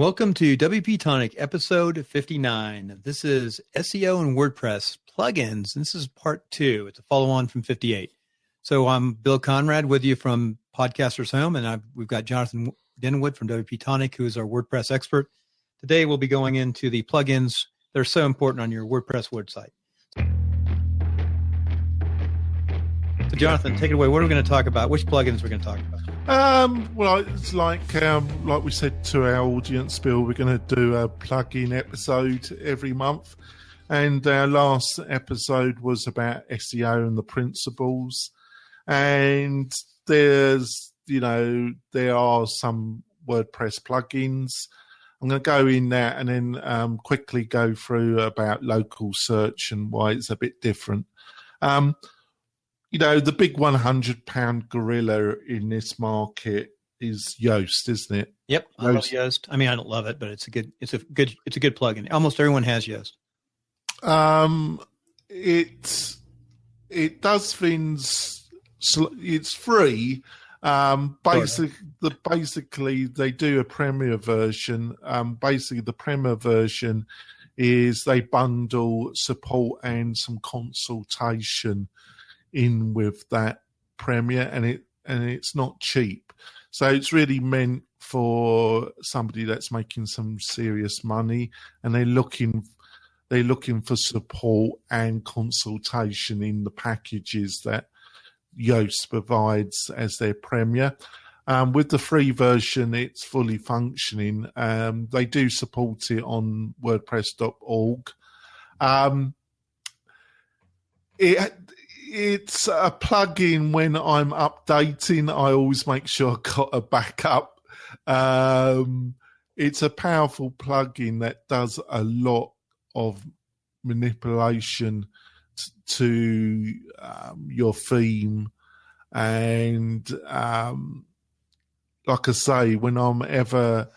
Welcome to WP-Tonic episode 59. This is SEO and WordPress plugins. This is part 2. It's a follow-on from 58. So I'm Bill Conrad with you from Podcaster's Home, and we've got Jonathan Denwood from WP-Tonic, who is our WordPress expert. Today we'll be going into the plugins that are so important on your WordPress website. So Jonathan, take it away. What are we going to talk about? Which plugins we're going to talk about? Well, it's like we said to our audience, Bill, we're going to do a plugin episode every month. And our last episode was about SEO and the principles. And there are some WordPress plugins. I'm going to go in there and then quickly go through about local search and why it's a bit different. The big £100 gorilla in this market is Yoast, isn't it? Yep, I love Yoast. I mean, I don't love it, but it's a good plugin. Almost everyone has Yoast. It does things. It's free. Basically, they do a Premier version. Basically, the Premier version is they bundle support and some consultation in with that Premier, and it's not cheap. So it's really meant for somebody that's making some serious money, and they're looking for support and consultation in the packages that Yoast provides as their Premier. With the free version, it's fully functioning. They do support it on WordPress.org. It's a plugin. When I'm updating, I always make sure I've got a backup. It's a powerful plugin that does a lot of manipulation to your theme. And like I say, when I'm ever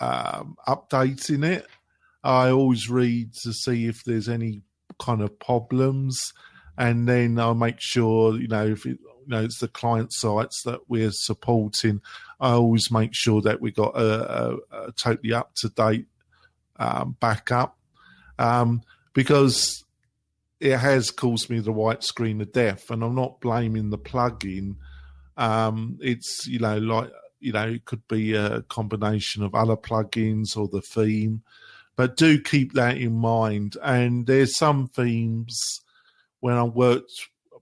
updating it, I always read to see if there's any kind of problems, and then I'll make sure if it's the client sites that we're supporting, I always make sure that we got a totally up to date backup, because it has caused me the white screen of death, and I'm not blaming the plugin. It's it could be a combination of other plugins or the theme. But do keep that in mind. And there's some themes when I've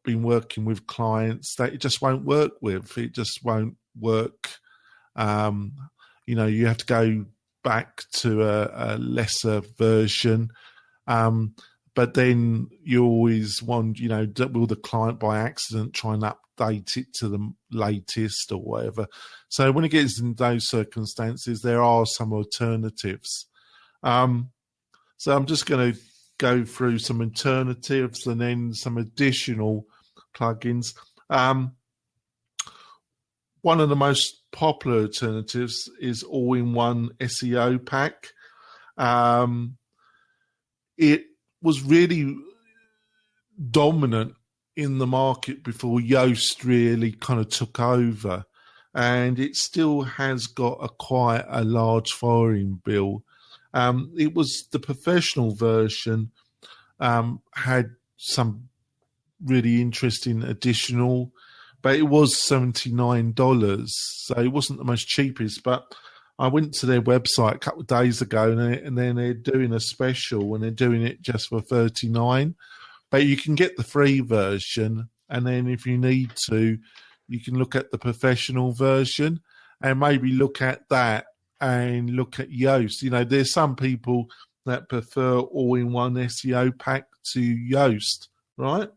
been working with clients that it just won't work with. It just won't work. You have to go back to a lesser version. But then you always want, will the client by accident try and update it to the latest or whatever? So when it gets in those circumstances, there are some alternatives. So I'm just going to go through some alternatives and then some additional plugins. One of the most popular alternatives is all-in-one SEO pack. It was really dominant in the market before Yoast really kind of took over, and it still has got quite a large following, Bill. It was the professional version, had some really interesting additional, but it was $79. So it wasn't the most cheapest, but I went to their website a couple of days ago and then they're doing a special and they're doing it just for $39. But you can get the free version, and then if you need to, you can look at the professional version and maybe look at that and look at Yoast. There's some people that prefer all-in-one SEO pack to Yoast, right?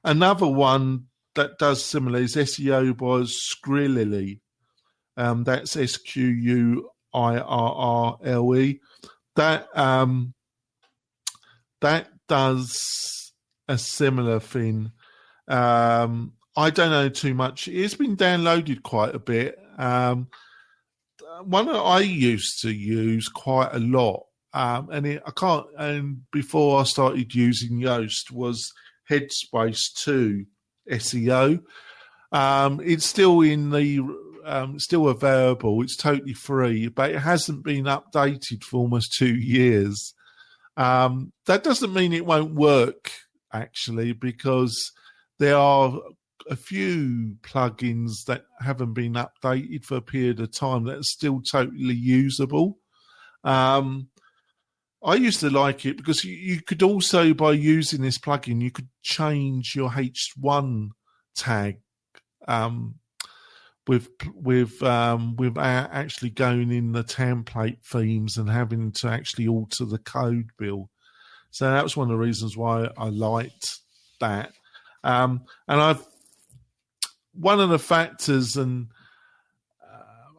Another one that does similar is SEO by Skrillily. That's SQUIRRLE. That does a similar thing. I don't know too much. It's been downloaded quite a bit. One that I used to use quite a lot, and before I started using Yoast, was Headspace 2 SEO. It's still in the still available. It's totally free, but it hasn't been updated for almost 2 years. That doesn't mean it won't work, actually, because there are a few plugins that haven't been updated for a period of time that are still totally usable. I used to like it because you could also, by using this plugin, you could change your H1 tag without actually going in the template themes and having to actually alter the code, Bill. So that was one of the reasons why I liked that. And one of the factors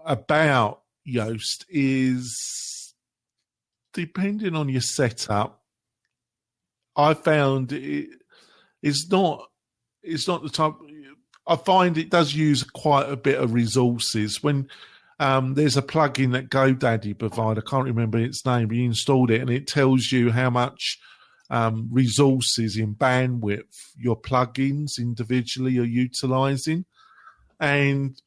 about Yoast is, depending on your setup, I found it's not the type. I find it does use quite a bit of resources. When there's a plugin that GoDaddy provide, I can't remember its name, but you installed it and it tells you how much resources in bandwidth your plugins individually are utilizing. And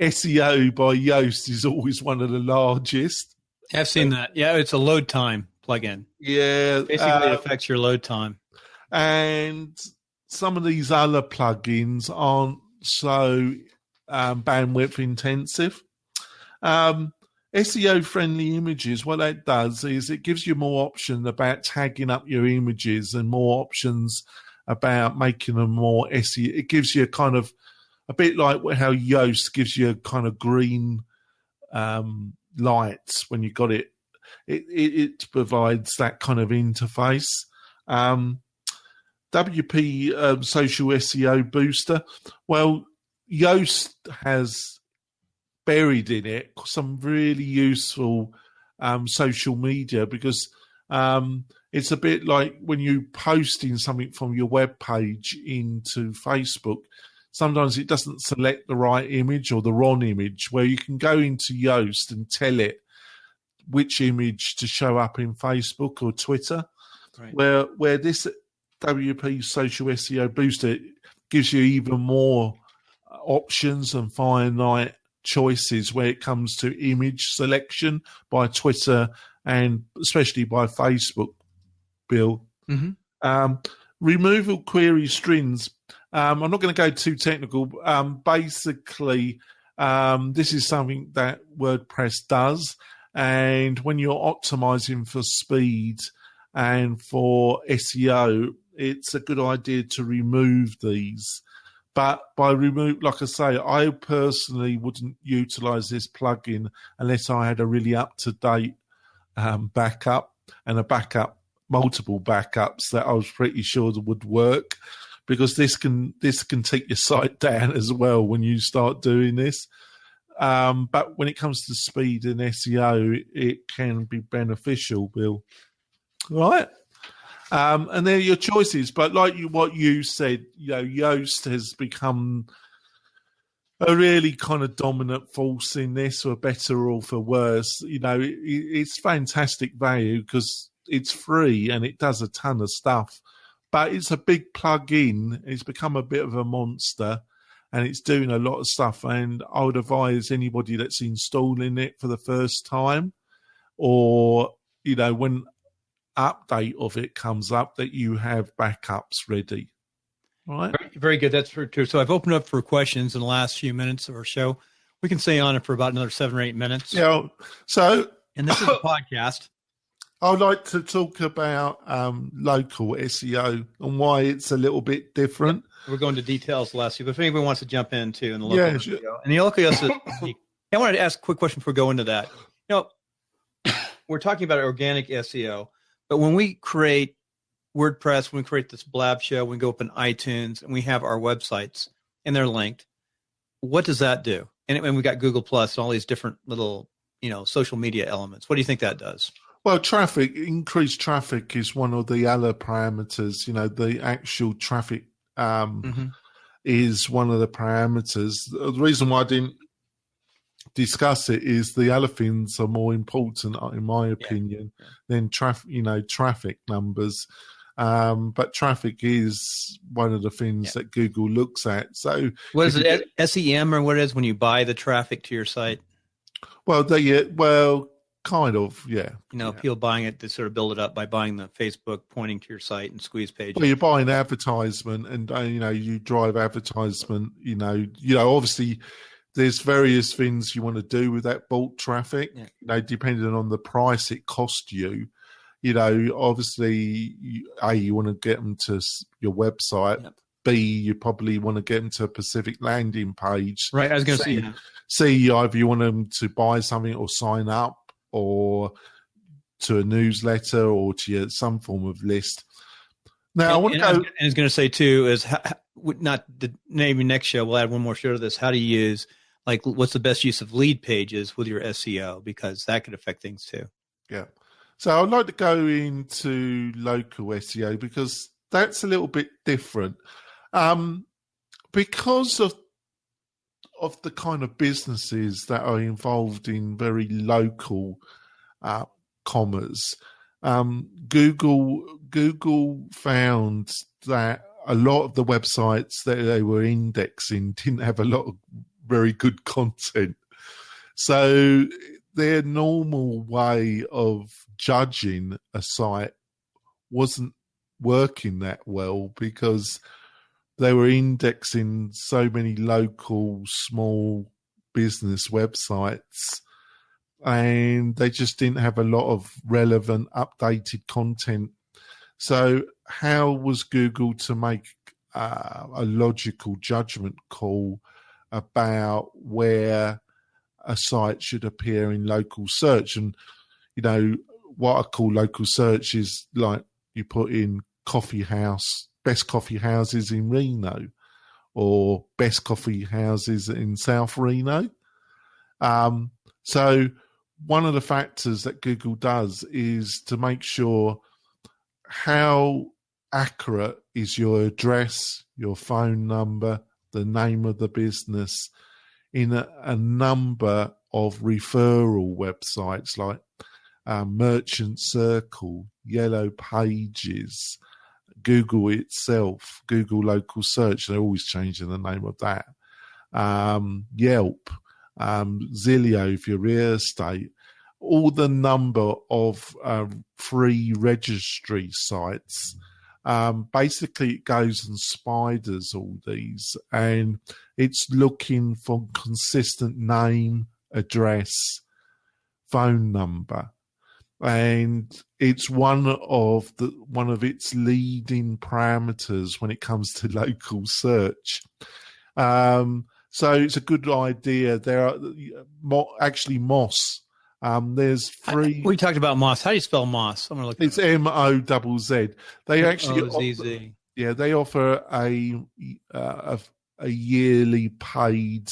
SEO by Yoast is always one of the largest. I've seen that. Yeah, it's a load time plugin. Yeah. Basically, it affects your load time. And some of these other plugins aren't so bandwidth intensive. SEO friendly images, what that does is it gives you more options about tagging up your images and more options about making them more SEO. It gives you a kind of, a bit like how Yoast gives you a kind of green lights when you got it. It provides that kind of interface. WP Social SEO Booster. Well, Yoast has buried in it some really useful social media, because it's a bit like when you're posting something from your web page into Facebook. Sometimes it doesn't select the right image or the wrong image, where you can go into Yoast and tell it which image to show up in Facebook or Twitter. Right. Where this WP Social SEO Booster gives you even more options and finite choices where it comes to image selection by Twitter and especially by Facebook, Bill. Mm-hmm. Removal query strings. I'm not going to go too technical. Basically, this is something that WordPress does. And when you're optimizing for speed and for SEO, it's a good idea to remove these. But by remove, like I say, I personally wouldn't utilize this plugin unless I had a really up-to-date backup and multiple backups that I was pretty sure would work, because this can take your site down as well when you start doing this. But when it comes to speed and SEO, it can be beneficial, Bill. Right? And they're your choices. But like what you said, Yoast has become a really kind of dominant force in this, for better or for worse. It's fantastic value because it's free and it does a ton of stuff. But it's a big plug-in. It's become a bit of a monster, and it's doing a lot of stuff. And I would advise anybody that's installing it for the first time, or, when update of it comes up, that you have backups ready. All right? Very, very good. That's true. So I've opened up for questions in the last few minutes of our show. We can stay on it for about another 7 or 8 minutes. Yeah. And this is a podcast. I'd like to talk about local SEO and why it's a little bit different. We're going to details last week, but if anybody wants to jump into in the local SEO. And the local SEO, I wanted to ask a quick question before we go into that. We're talking about organic SEO, but when we create WordPress, when we create this Blab show, we go up in iTunes and we have our websites and they're linked, what does that do? And we got Google Plus and all these different little, social media elements. What do you think that does? Well, increased traffic is one of the other parameters. The actual traffic is one of the parameters. The reason why I didn't discuss it is the other things are more important, in my opinion, than traffic numbers. But traffic is one of the things that Google looks at. So what is it, SEM or what it is when you buy the traffic to your site? Well, kind of, yeah. People buying it to sort of build it up by buying the Facebook pointing to your site and squeeze pages. Well, you're buying advertisement, and you drive advertisement. Obviously, there's various things you want to do with that bulk traffic. Depending on the price it costs you. Obviously, you want to get them to your website. Yep. B, you probably want to get them to a specific landing page. Right, I was going to say. C, either you want them to buy something or sign up, or to a newsletter, or to some form of list. Now, I want to go. I was going to say too is not the maybe next show. We'll add one more show to this. How to use what's the best use of lead pages with your SEO, because that could affect things too. Yeah. So I'd like to go into local SEO because that's a little bit different. Because of the kind of businesses that are involved in very local commerce, Google found that a lot of the websites that they were indexing didn't have a lot of very good content. So their normal way of judging a site wasn't working that well because they were indexing so many local small business websites and they just didn't have a lot of relevant updated content. So how was Google to make a logical judgment call about where a site should appear in local search? And what I call local search is like you put in coffee house, best coffee houses in Reno, or best coffee houses in South Reno. So one of the factors that Google does is to make sure how accurate is your address, your phone number, the name of the business in a number of referral websites like Merchant Circle, Yellow Pages, Google itself, Google Local Search. They're always changing the name of that. Yelp, Zillow if you're real estate. All the number of free registry sites. Basically, it goes and spiders all these, and it's looking for consistent name, address, phone number. And it's one of its leading parameters when it comes to local search. So it's a good idea. There are actually Moz. There's free. We talked about Moz. How do you spell Moz? I'm gonna look. It's MOZZ. They actually MOZZ. Yeah, they offer a yearly paid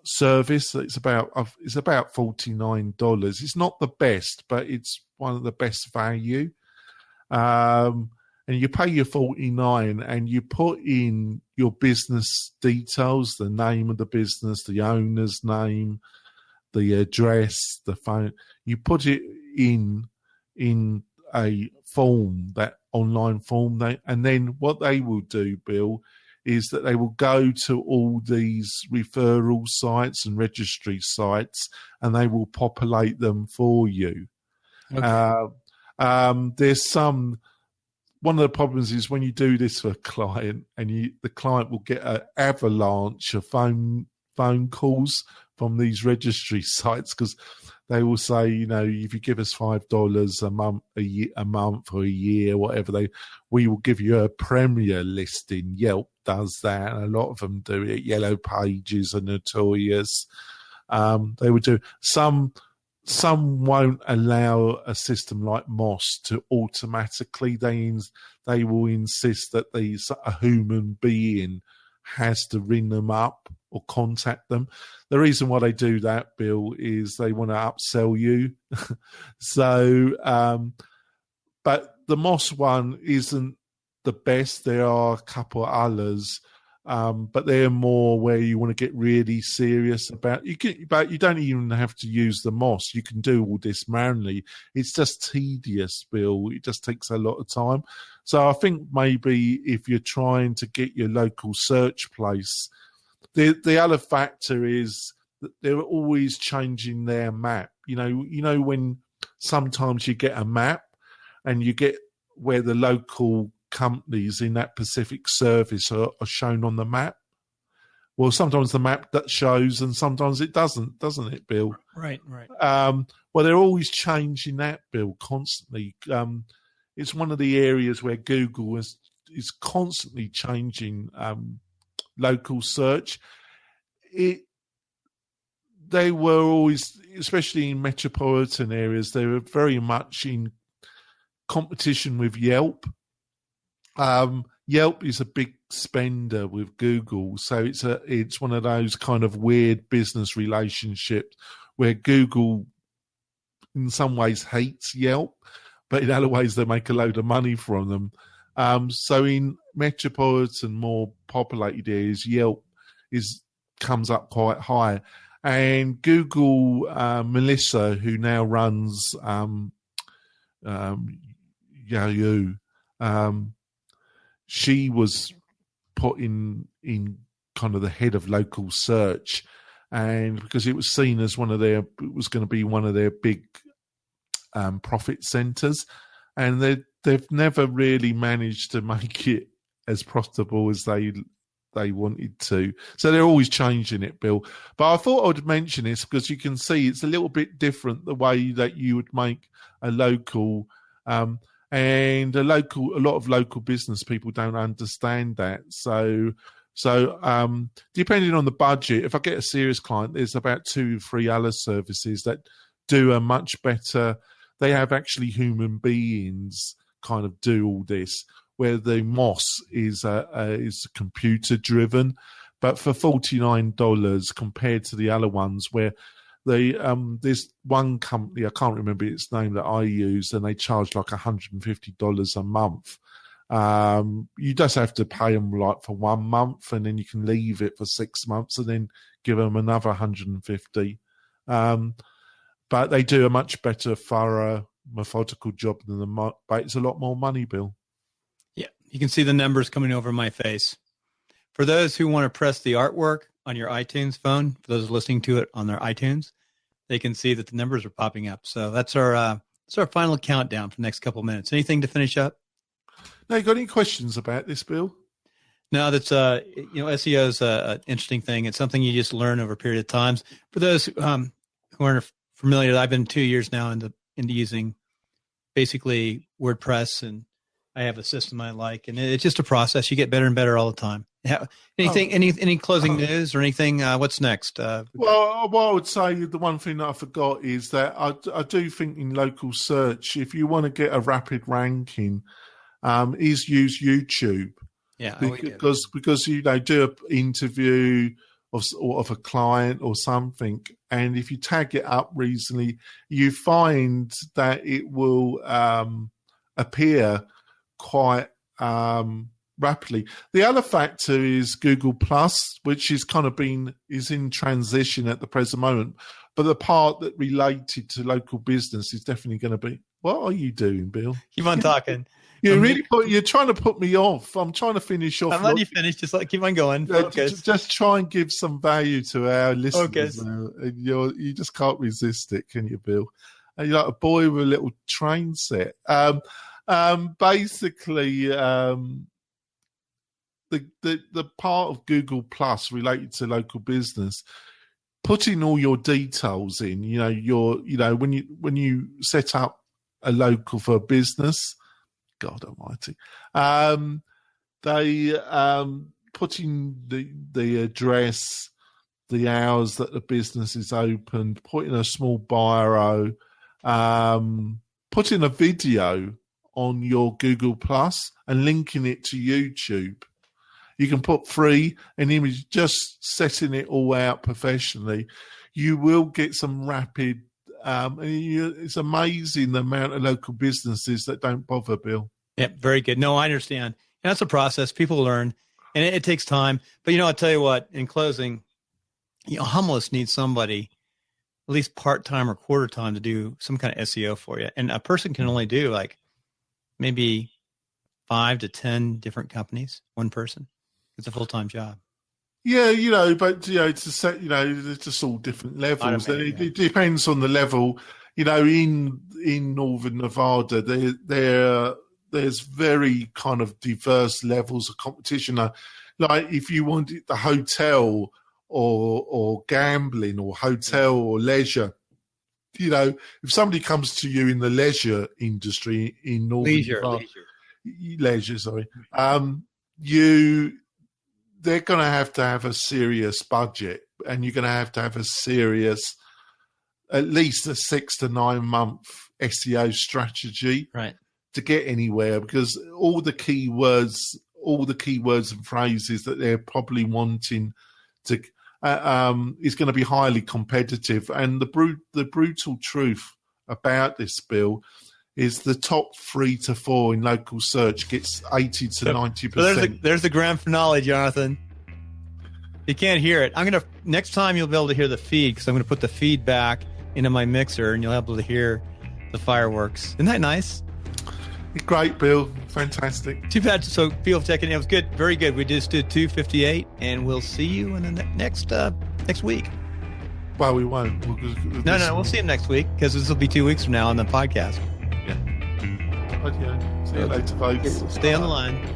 service. It's about $49. It's not the best, but it's one of the best value. And you pay your $49, and you put in your business details, the name of the business, the owner's name, the address, the phone. You put it in a form, that online form, and then what they will do, Bill, is that they will go to all these referral sites and registry sites, and they will populate them for you. Okay. There's one of the problems is when you do this for a client, and the client will get an avalanche of phone calls from these registry sites, because they will say, if you give us $5 a month, a month or a year, whatever, we will give you a premier listing. Yelp does that, and a lot of them do it. Yellow Pages are notorious. They would do some won't allow a system like Moz to automatically. They will insist that a human being has to ring them up or contact them. The reason why they do that, Bill, is they want to upsell you. So, but the Moz one isn't the best. There are a couple of others. but they're more where you want to get really serious about. But you don't even have to use the MOS. You can do all this manually. It's just tedious, Bill. It just takes a lot of time. So I think maybe if you're trying to get your local search place, the other factor is that they're always changing their map. You know when sometimes you get a map and you get where the local companies in that specific service are shown on the map. Well, sometimes the map that shows and sometimes it doesn't it, Bill? Right. Well, they're always changing that, Bill, constantly. It's one of the areas where Google is constantly changing local search. They were always, especially in metropolitan areas, they were very much in competition with Yelp. Yelp is a big spender with Google, so it's one of those kind of weird business relationships where Google in some ways hates Yelp, but in other ways they make a load of money from them. So in metropolitan, more populated areas, Yelp comes up quite high. And Google, Melissa, who now runs Yahoo, she was put in kind of the head of local search, and because it was seen as it was going to be one of their big profit centers, and they've never really managed to make it as profitable as they wanted to. So they're always changing it, Bill. But I thought I would mention this because you can see it's a little bit different the way that you would make a local. And a lot of local business people don't understand that. So depending on the budget, if I get a serious client, there's about 2-3 other services that do a much better. They have actually human beings kind of do all this, where the MOS is computer driven, but for $49 compared to the other ones where there's one company, I can't remember its name, that I use, and they charge like $150 a month. You just have to pay them like for 1 month, and then you can leave it for 6 months, and then give them another $150. But they do a much better, thorough, methodical job than but it's a lot more money, Bill. Yeah, you can see the numbers coming over my face. For those who want to press the artwork on your iTunes phone, for those listening to it on their iTunes, they can see that the numbers are popping up. So that's our final countdown for the next couple of minutes. Anything to finish up? No, you got any questions about this, Bill? No, that's SEO is an interesting thing. It's something you just learn over a period of times. For those who aren't familiar, I've been 2 years now into using basically WordPress, and I have a system I like, and it's just a process. You get better and better all the time. Any closing news or anything? What's next? Well, what I would say, the one thing that I forgot is that I do think in local search, if you want to get a rapid ranking, is use YouTube. Yeah, because do an interview of a client or something, and if you tag it up recently, you find that it will appear quite rapidly. The other factor is Google Plus, which is is in transition at the present moment. But the part that related to local business is definitely going to be. What are you doing, Bill? Keep on talking. You're trying to put me off. I'm trying to finish off. I'm letting you finish. Just keep on going. Just try and give some value to our listeners. You just can't resist it, can you, Bill? And you're like a boy with a little train set. Basically, the part of Google Plus related to local business, putting all your details in. When you set up a local for a business. God Almighty! They put in the address, the hours that the business is opened, put in a small bio, put in a video on your Google Plus and linking it to YouTube. You can put free an image, just setting it all out professionally. You will get some rapid. It's amazing the amount of local businesses that don't bother, Bill. Yeah, very good. No, I understand. That's a process. People learn. And it takes time. But, I'll tell you what, in closing, you almost need somebody at least part-time or quarter time to do some kind of SEO for you. And a person can only do like maybe 5 to 10 different companies, one person. It's a full-time job. Yeah, but it's it's just all different levels. It depends on the level. In Northern Nevada, there's very kind of diverse levels of competition. Like if you wanted the hotel or gambling or hotel or leisure, if somebody comes to you in the leisure industry in Northern Nevada, leisure, sorry, they're going to have a serious budget, and you're going to have a serious, at least a 6 to 9 month SEO strategy, right, to get anywhere, because all the keywords and phrases that they're probably wanting to is going to be highly competitive. And the brutal truth about this, Bill, is the top 3 to 4 in local search gets 80 to 90%. So there's the grand finale, Jonathan. You can't hear it. Next time you'll be able to hear the feed, because I'm going to put the feed back into my mixer, and you'll be able to hear the fireworks. Isn't that nice? Great, Bill. Fantastic. Too bad. So people checking in. It was good. Very good. We just did 258, and we'll see you in the next week. Well, we won't. No. We'll see him next week, because this will be 2 weeks from now on the podcast. Yeah. See you later, folks. Stay on the line.